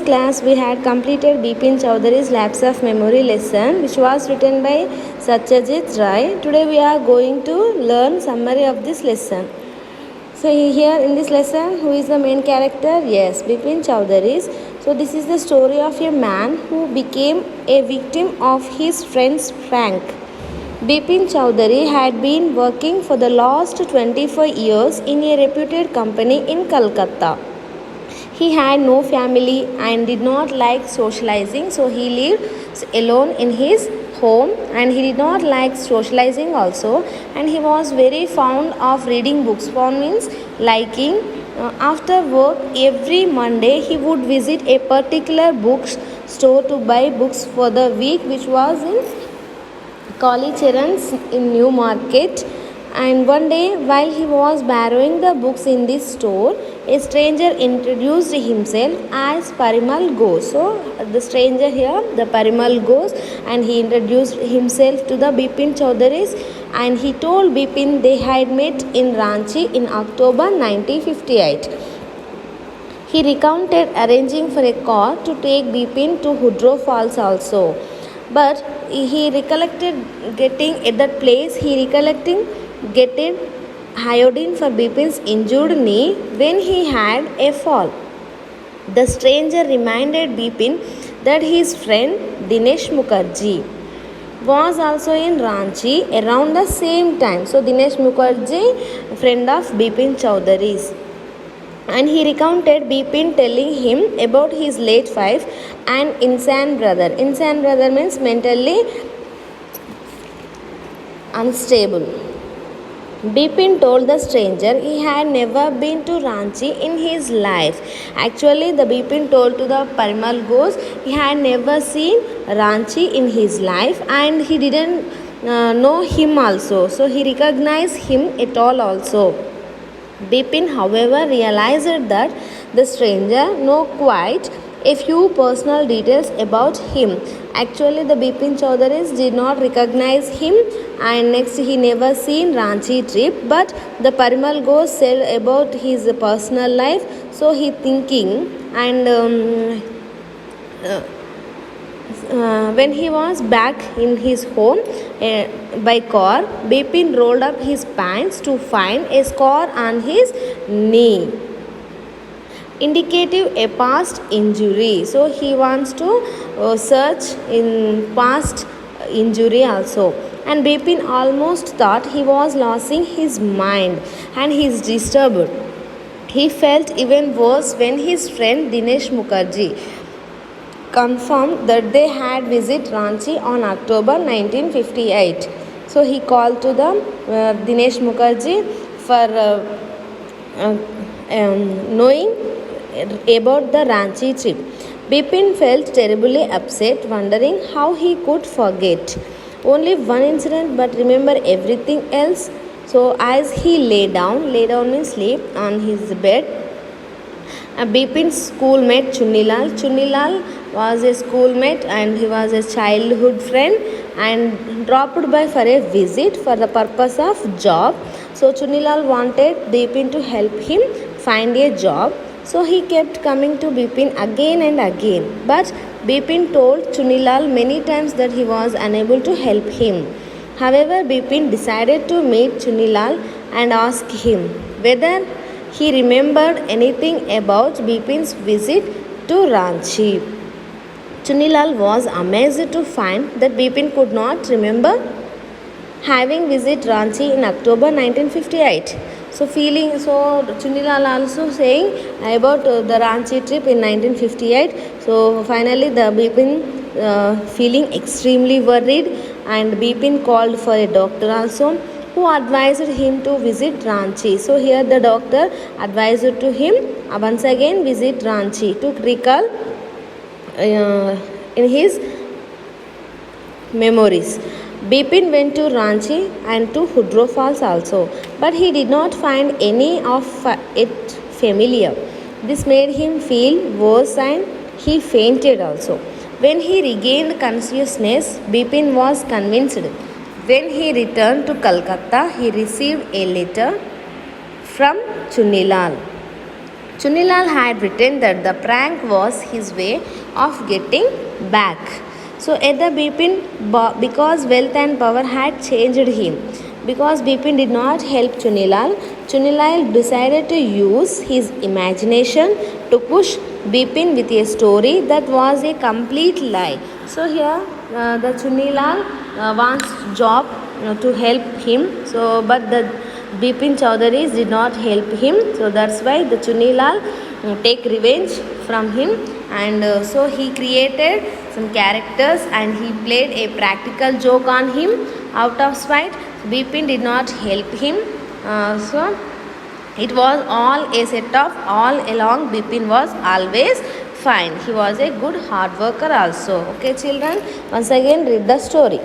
class we had completed Bipin Chowdhury's Lapse of Memory lesson, which was written by Satyajit Ray. Today we are going to learn summary of this lesson. So here in this lesson, who is the main character? Yes, Bipin Chowdhury. So this is the story of a man who became a victim of his friend's prank. Bipin Chowdhury had been working for the last 24 years in a reputed company in Calcutta. He had no family and did not like socializing, so he lived alone in his home, and he did not like socializing also, and he was very fond of reading books. Fond means liking. After work every Monday he would visit a particular book store to buy books for the week, which was in Kalicharan's in New Market. And one day, while he was borrowing the books in this store, a stranger introduced himself as Parimal Ghosh. So, the stranger here, the Parimal Ghosh, and he introduced himself to the Bipin Chowdhury's, and he told Bipin they had met in Ranchi in October 1958. He recounted arranging for a car to take Bipin to Hudro Falls also. But he recollected getting at that place, getting iodine for Bipin's injured knee when he had a fall. The stranger reminded Bipin that his friend Dinesh Mukherjee was also in Ranchi around the same time. So Dinesh Mukherjee, friend of Bipin Chowdhury's. And he recounted Bipin telling him about his late wife and insane brother. Insane brother means mentally unstable. Bipin told the stranger he had never been to Ranchi in his life. Actually, the Bipin told to the Parimal Ghosh he had never seen Ranchi in his life, and he didn't know him also. So he recognized him at all also. Bipin, however, realized that the stranger knew quite a few personal details about him. Actually, the Bipin Chowdhury did not recognize him, and next he never seen Ranchi trip, but the Parimal Ghosh said about his personal life. So he thinking, and when he was back in his home by car, Bipin rolled up his pants to find a scar on his knee, indicative a past injury. So he wants to search in past injury also. And Bipin almost thought he was losing his mind, and he is disturbed. He felt even worse when his friend Dinesh Mukherjee confirmed that they had visited Ranchi on October 1958. So he called to the Dinesh Mukherjee for knowing about the Ranchi trip. Bipin felt terribly upset, wondering how he could forget only one incident but remember everything else. So as he lay down means sleep on his bed, Bipin's schoolmate Chunilal was a schoolmate, and he was a childhood friend and dropped by for a visit for the purpose of job. So Chunilal wanted Bipin to help him find a job. So he kept coming to Bipin again and again. But Bipin told Chunilal many times that he was unable to help him. However, Bipin decided to meet Chunilal and ask him whether he remembered anything about Bipin's visit to Ranchi. Chunilal was amazed to find that Bipin could not remember having visited Ranchi in October 1958. So Chunilal also saying about the Ranchi trip in 1958. So finally the Bipin feeling extremely worried, and Bipin called for a doctor also, who advised him to visit Ranchi. So here the doctor advised to him once again visit Ranchi to recall in his memories. Bipin went to Ranchi and to Hudro Falls also, but he did not find any of it familiar. This made him feel worse, and he fainted also. When he regained consciousness, Bipin was convinced. When he returned to Calcutta, he received a letter from Chunilal. Chunilal had written that the prank was his way of getting back. So at the Bipin, because wealth and power had changed him, because Bipin did not help Chunilal, Chunilal decided to use his imagination to push Bipin with a story that was a complete lie. So here the Chunilal wants job to help him. So but the Bipin Chowdhury did not help him. So that's why the Chunilal take revenge from him, and so he created some characters and he played a practical joke on him out of spite. Bipin did not help him. So it was all a set of all along. Bipin was always fine. He was a good hard worker also. Okay, children, once again read the story.